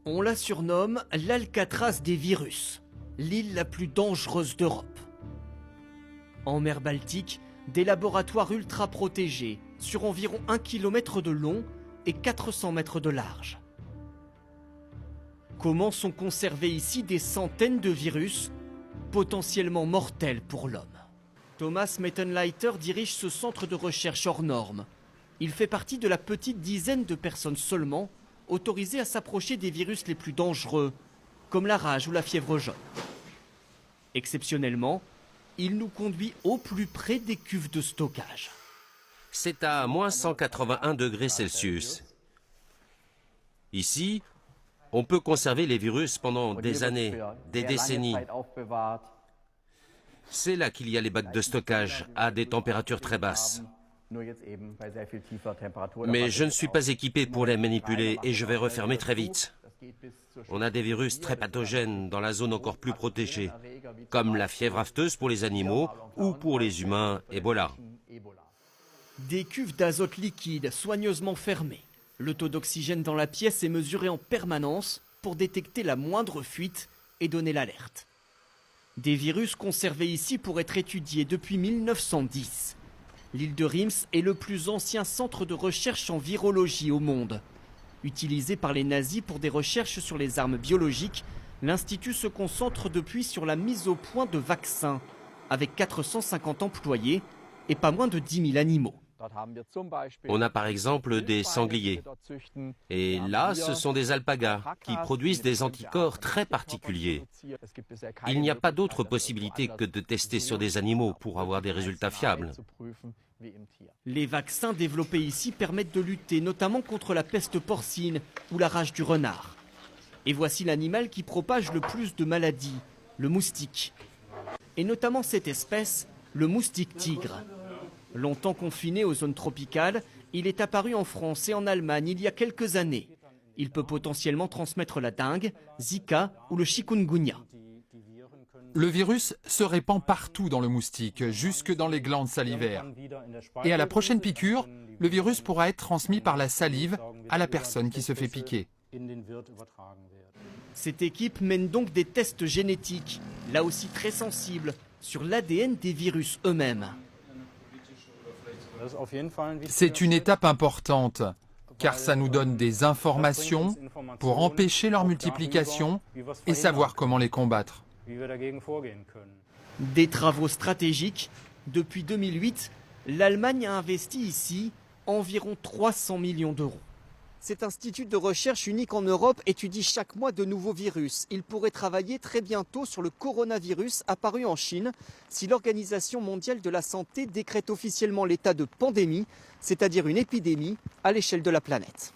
On la surnomme l'Alcatraz des virus, l'île la plus dangereuse d'Europe. En mer Baltique, des laboratoires ultra protégés sur environ 1 km de long et 400 mètres de large. Comment sont conservés ici des centaines de virus potentiellement mortels pour l'homme? Thomas Mettenleiter dirige ce centre de recherche hors norme. Il fait partie de la petite dizaine de personnes seulement autorisées à s'approcher des virus les plus dangereux, comme la rage ou la fièvre jaune. Exceptionnellement, il nous conduit au plus près des cuves de stockage. C'est à moins 181 degrés Celsius. Ici, on peut conserver les virus pendant des années, des décennies. C'est là qu'il y a les bacs de stockage à des températures très basses. Mais je ne suis pas équipé pour les manipuler et je vais refermer très vite. On a des virus très pathogènes dans la zone encore plus protégée, comme la fièvre afteuse pour les animaux ou pour les humains, Ebola. Des cuves d'azote liquide soigneusement fermées. Le taux d'oxygène dans la pièce est mesuré en permanence pour détecter la moindre fuite et donner l'alerte. Des virus conservés ici pour être étudiés depuis 1910. L'île de Reims est le plus ancien centre de recherche en virologie au monde. Utilisé par les nazis pour des recherches sur les armes biologiques, l'Institut se concentre depuis sur la mise au point de vaccins, avec 450 employés et pas moins de 10 000 animaux. On a par exemple des sangliers. Et là, ce sont des alpagas qui produisent des anticorps très particuliers. Il n'y a pas d'autre possibilité que de tester sur des animaux pour avoir des résultats fiables. Les vaccins développés ici permettent de lutter notamment contre la peste porcine ou la rage du renard. Et voici l'animal qui propage le plus de maladies, le moustique. Et notamment cette espèce, le moustique tigre. Longtemps confiné aux zones tropicales, il est apparu en France et en Allemagne il y a quelques années. Il peut potentiellement transmettre la dengue, Zika ou le chikungunya. Le virus se répand partout dans le moustique, jusque dans les glandes salivaires. Et à la prochaine piqûre, le virus pourra être transmis par la salive à la personne qui se fait piquer. Cette équipe mène donc des tests génétiques, là aussi très sensibles, sur l'ADN des virus eux-mêmes. C'est une étape importante, car ça nous donne des informations pour empêcher leur multiplication et savoir comment les combattre. Des travaux stratégiques. Depuis 2008, l'Allemagne a investi ici environ 300 millions d'euros. Cet institut de recherche unique en Europe étudie chaque mois de nouveaux virus. Il pourrait travailler très bientôt sur le coronavirus apparu en Chine si l'Organisation mondiale de la santé décrète officiellement l'état de pandémie, c'est-à-dire une épidémie à l'échelle de la planète.